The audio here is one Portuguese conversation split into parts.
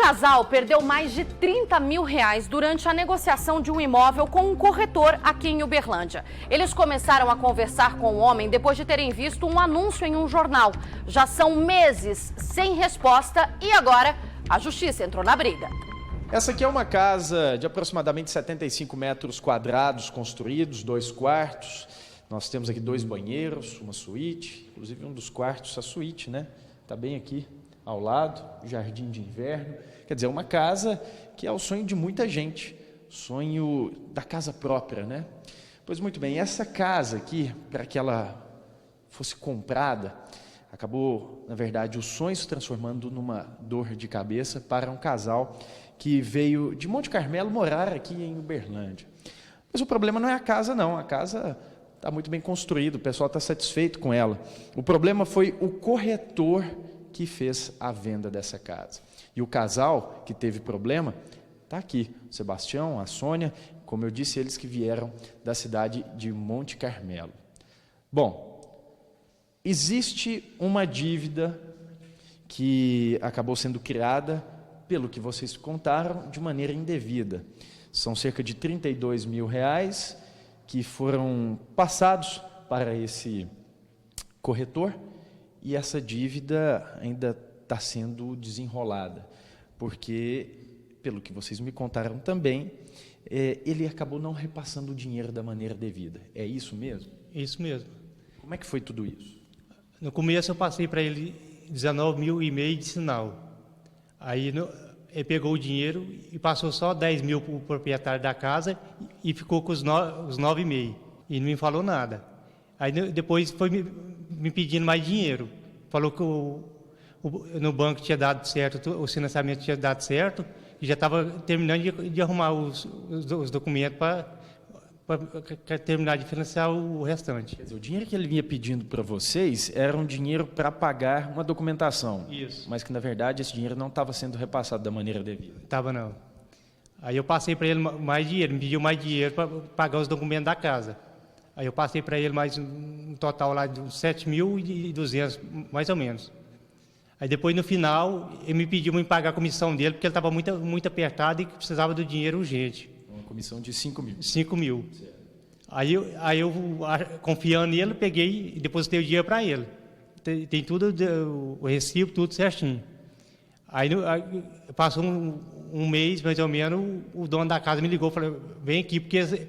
casal perdeu mais de 30 mil reais durante a negociação de um imóvel com um corretor aqui em Uberlândia. Eles começaram a conversar com o homem depois de terem visto um anúncio em um jornal. Já são meses sem resposta e agora a justiça entrou na briga. Essa aqui é uma casa de aproximadamente 75 metros quadrados construídos, 2 quartos. Nós temos aqui 2 banheiros, uma suíte, inclusive um dos quartos, a suíte, né? Está bem aqui ao lado, jardim de inverno. Quer dizer, uma casa que é o sonho de muita gente, sonho da casa própria, né? Pois muito bem, essa casa aqui, para que ela fosse comprada, acabou, na verdade, o sonho se transformando numa dor de cabeça para um casal que veio de Monte Carmelo morar aqui em Uberlândia. Mas o problema não é a casa, não. A casa está muito bem construída, o pessoal está satisfeito com ela. O problema foi o corretor que fez a venda dessa casa. E o casal que teve problema está aqui, o Sebastião, a Sônia, como eu disse, eles que vieram da cidade de Monte Carmelo. Bom, existe uma dívida que acabou sendo criada, pelo que vocês contaram, de maneira indevida. São cerca de 32 mil reais que foram passados para esse corretor, e essa dívida ainda está sendo desenrolada, porque, pelo que vocês me contaram também, ele acabou não repassando o dinheiro da maneira devida. É isso mesmo? Isso mesmo. Como é que foi tudo isso? No começo eu passei para ele 19,5 mil de sinal. Aí ele pegou o dinheiro e passou só 10 mil para o proprietário da casa e ficou com os 9,5. E não me falou nada. Aí depois foi me pedindo mais dinheiro. Falou que no banco tinha dado certo, o financiamento tinha dado certo, e já estava terminando de arrumar os documentos para terminar de financiar o restante. Quer dizer, o dinheiro que ele vinha pedindo para vocês era um dinheiro para pagar uma documentação. Isso. Mas que, na verdade, esse dinheiro não estava sendo repassado da maneira devida. Estava não. Aí eu passei para ele mais dinheiro, me pediu mais dinheiro para pagar os documentos da casa. Aí eu passei para ele mais um total lá de uns 7.200, mais ou menos. Aí depois, no final, ele me pediu para pagar a comissão dele, porque ele estava muito apertado e precisava do dinheiro urgente. Uma comissão de 5 mil. 5 mil. Aí eu, confiando nele, peguei e depositei o dinheiro para ele. Tem tudo, o recibo, tudo certinho. Aí passou um mês, mais ou menos, o dono da casa me ligou e falou: vem aqui, porque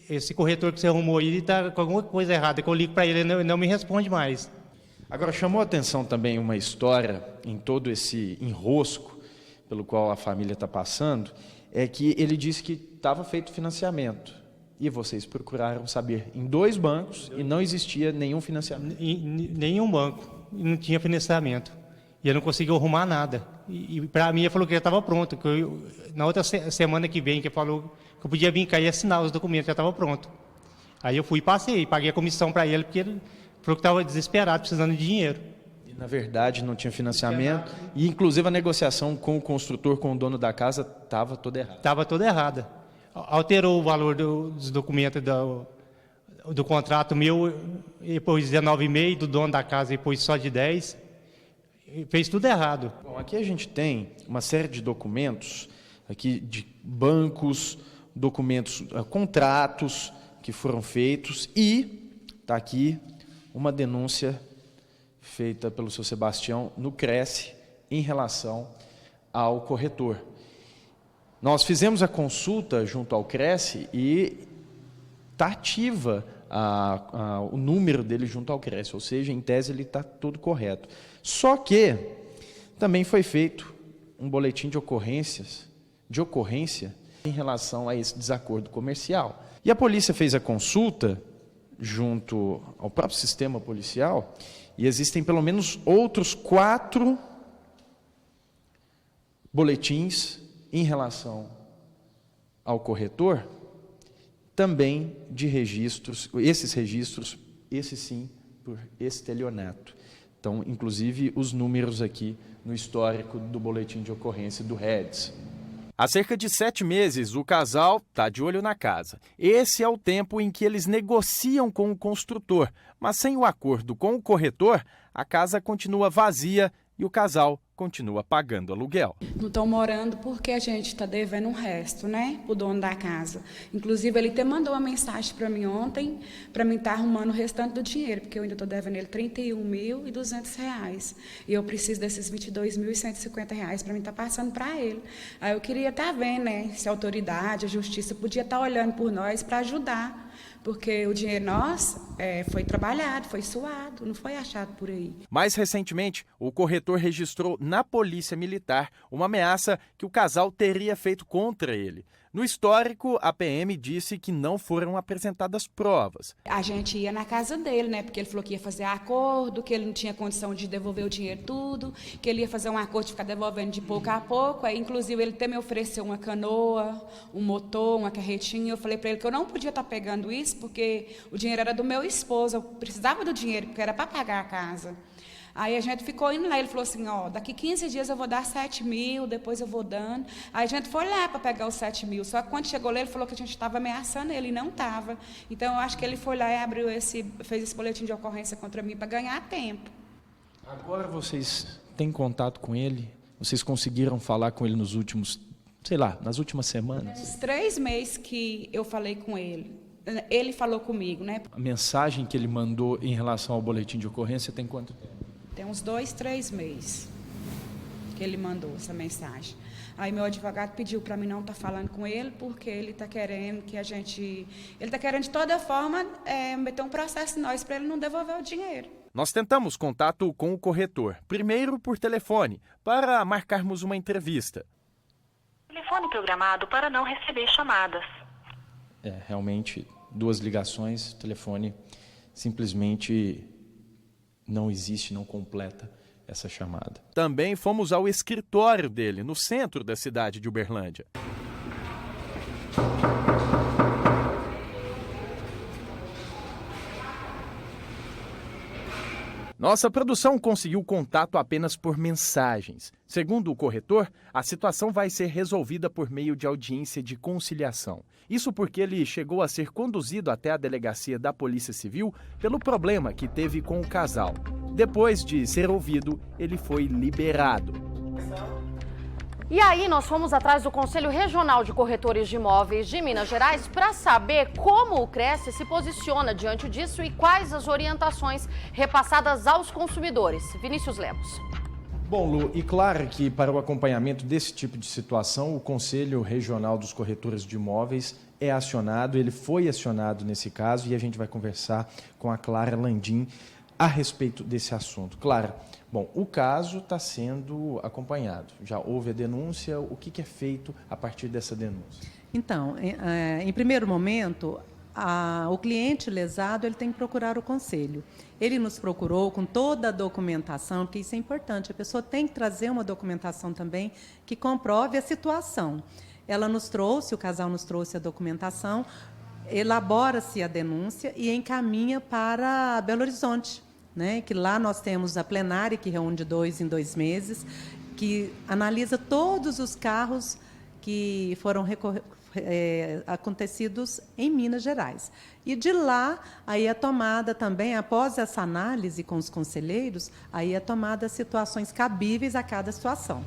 esse corretor que você arrumou aí está com alguma coisa errada. Que eu ligo para ele, ele não me responde mais. Agora, chamou a atenção também uma história em todo esse enrosco pelo qual a família está passando, é que ele disse que estava feito financiamento. E vocês procuraram saber em 2 bancos e não existia nenhum financiamento. Nenhum banco, não tinha financiamento. E eu não conseguia arrumar nada. E para mim, ele falou que já estava pronto. Que na outra semana que vem, que ele falou que eu podia vir cá e assinar os documentos, já estava pronto. Aí eu fui e passei, paguei a comissão para ele, porque ele falou que estava desesperado, precisando de dinheiro. E, na verdade, não tinha financiamento. E, inclusive, a negociação com o construtor, com o dono da casa, estava toda errada. Estava toda errada. Alterou o valor dos documentos do contrato meu, depois 19,5, do dono da casa depois só de 10. Fez tudo errado. Bom, aqui a gente tem uma série de documentos, aqui de bancos, documentos, contratos que foram feitos, e está aqui uma denúncia feita pelo seu Sebastião no CRECE em relação ao corretor. Nós fizemos a consulta junto ao CRECE e está ativa o número dele junto ao CRECE, ou seja, em tese ele está tudo correto. Só que também foi feito um boletim de ocorrência em relação a esse desacordo comercial. E a polícia fez a consulta junto ao próprio sistema policial, e existem pelo menos outros 4 boletins em relação ao corretor, também de registros, esses sim, por estelionato. Então, inclusive, os números aqui no histórico do boletim de ocorrência do REDS. Há cerca de 7 meses, o casal está de olho na casa. Esse é o tempo em que eles negociam com o construtor, mas sem o acordo com o corretor, a casa continua vazia e o casal continua pagando aluguel. Não estou morando porque a gente está devendo um resto, né, o dono da casa. Inclusive, ele até mandou uma mensagem para mim ontem, para mim estar arrumando o restante do dinheiro, porque eu ainda estou devendo ele R$ 31.200. E eu preciso desses R$ 22.150 para mim estar passando para ele. Aí eu queria estar vendo, né, se a autoridade, a justiça podia estar olhando por nós para ajudar. Porque o dinheiro nosso foi trabalhado, foi suado, não foi achado por aí. Mais recentemente, o corretor registrou na Polícia Militar uma ameaça que o casal teria feito contra ele. No histórico, a PM disse que não foram apresentadas provas. A gente ia na casa dele, né? Porque ele falou que ia fazer acordo, que ele não tinha condição de devolver o dinheiro tudo, que ele ia fazer um acordo de ficar devolvendo de pouco a pouco. Aí, inclusive, ele até me ofereceu uma canoa, um motor, uma carretinha. Eu falei para ele que eu não podia estar pegando isso, porque o dinheiro era do meu esposo. Eu precisava do dinheiro, porque era para pagar a casa. Aí a gente ficou indo lá, ele falou assim, ó, daqui 15 dias eu vou dar 7 mil, depois eu vou dando. Aí a gente foi lá para pegar os 7 mil, só que quando chegou lá ele falou que a gente estava ameaçando ele, e não estava. Então eu acho que ele foi lá e fez esse boletim de ocorrência contra mim para ganhar tempo. Agora vocês têm contato com ele? Vocês conseguiram falar com ele nos últimos, sei lá, nas últimas semanas? Uns 3 meses que eu falei com ele. Ele falou comigo, né? A mensagem que ele mandou em relação ao boletim de ocorrência tem quanto tempo? Tem uns 2, 3 meses que ele mandou essa mensagem. Aí meu advogado pediu para mim não estar falando com ele, porque ele está querendo que a gente... Ele está querendo de toda forma meter um processo em nós para ele não devolver o dinheiro. Nós tentamos contato com o corretor, primeiro por telefone, para marcarmos uma entrevista. Telefone programado para não receber chamadas. Realmente, 2 ligações, o telefone simplesmente não existe, não completa essa chamada. Também fomos ao escritório dele, no centro da cidade de Uberlândia. Nossa produção conseguiu contato apenas por mensagens. Segundo o corretor, a situação vai ser resolvida por meio de audiência de conciliação. Isso porque ele chegou a ser conduzido até a delegacia da Polícia Civil pelo problema que teve com o casal. Depois de ser ouvido, ele foi liberado. E aí nós fomos atrás do Conselho Regional de Corretores de Imóveis de Minas Gerais para saber como o Cresce se posiciona diante disso e quais as orientações repassadas aos consumidores. Vinícius Lemos. Bom, Lu, e claro que para o acompanhamento desse tipo de situação, o Conselho Regional dos Corretores de Imóveis é acionado, ele foi acionado nesse caso e a gente vai conversar com a Clara Landim a respeito desse assunto. Clara, bom, o caso está sendo acompanhado, já houve a denúncia, o que é feito a partir dessa denúncia? Então, em primeiro momento, o cliente lesado ele tem que procurar o conselho. Ele nos procurou com toda a documentação, porque isso é importante, a pessoa tem que trazer uma documentação também que comprove a situação. Ela nos trouxe, o casal nos trouxe a documentação, elabora-se a denúncia e encaminha para Belo Horizonte, né? Que lá nós temos a plenária, que reúne de 2 em 2 meses, que analisa todos os carros que foram acontecidos em Minas Gerais. E de lá, aí é tomada também, após essa análise com os conselheiros, aí é tomada situações cabíveis a cada situação.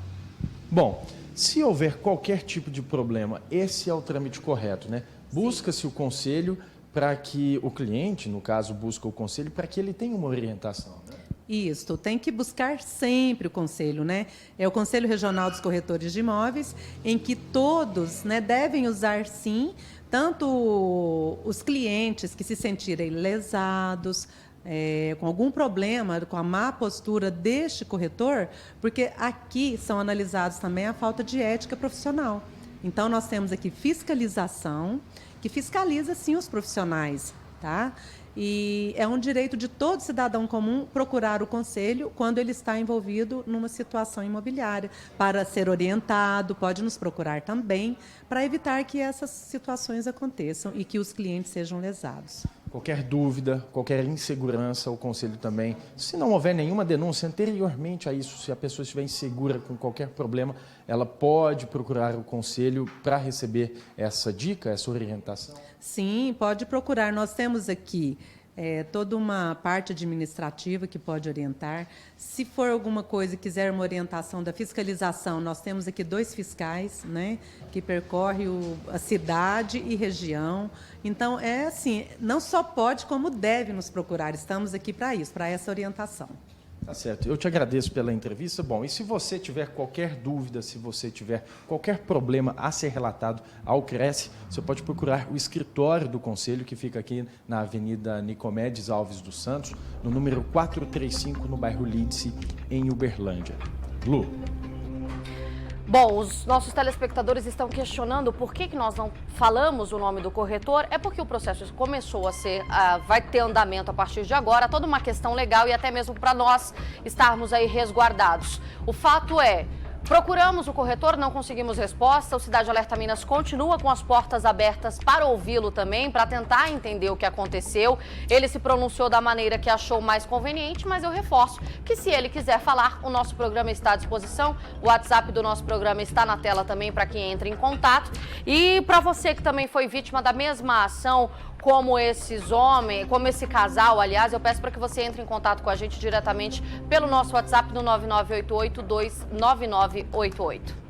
Bom, se houver qualquer tipo de problema, esse é o trâmite correto, né? Busca-se o conselho para que o cliente, no caso, busca o conselho para que ele tenha uma orientação, né? Isso, tem que buscar sempre o conselho, né? É o Conselho Regional dos Corretores de Imóveis, em que todos, né, devem usar, sim, tanto os clientes que se sentirem lesados, com algum problema, com a má postura deste corretor, porque aqui são analisados também a falta de ética profissional. Então, nós temos aqui fiscalização, que fiscaliza, sim, os profissionais, tá? E é um direito de todo cidadão comum procurar o conselho quando ele está envolvido numa situação imobiliária, para ser orientado, pode nos procurar também, para evitar que essas situações aconteçam e que os clientes sejam lesados. Qualquer dúvida, qualquer insegurança, o conselho também, se não houver nenhuma denúncia anteriormente a isso, se a pessoa estiver insegura com qualquer problema, ela pode procurar o conselho para receber essa dica, essa orientação? Sim, pode procurar. Nós temos aqui toda uma parte administrativa que pode orientar. Se for alguma coisa e quiser uma orientação da fiscalização, nós temos aqui 2 fiscais, né, que percorrem a cidade e região. Então, assim, não só pode, como deve nos procurar. Estamos aqui para isso, para essa orientação. Tá certo. Eu te agradeço pela entrevista. Bom, e se você tiver qualquer dúvida, se você tiver qualquer problema a ser relatado ao Cresce, você pode procurar o escritório do Conselho, que fica aqui na Avenida Nicomedes Alves dos Santos, no número 435, no bairro Lídice, em Uberlândia. Lu. Bom, os nossos telespectadores estão questionando por que nós não falamos o nome do corretor. É porque o processo começou a ser, vai ter andamento a partir de agora, toda uma questão legal e até mesmo para nós estarmos aí resguardados. O fato é, procuramos o corretor, não conseguimos resposta. O Cidade Alerta Minas continua com as portas abertas para ouvi-lo também, para tentar entender o que aconteceu. Ele se pronunciou da maneira que achou mais conveniente, mas eu reforço que se ele quiser falar, o nosso programa está à disposição. O WhatsApp do nosso programa está na tela também para quem entre em contato. E para você que também foi vítima da mesma ação, como esses homens, como esse casal, aliás, eu peço para que você entre em contato com a gente diretamente pelo nosso WhatsApp no 9988-29988.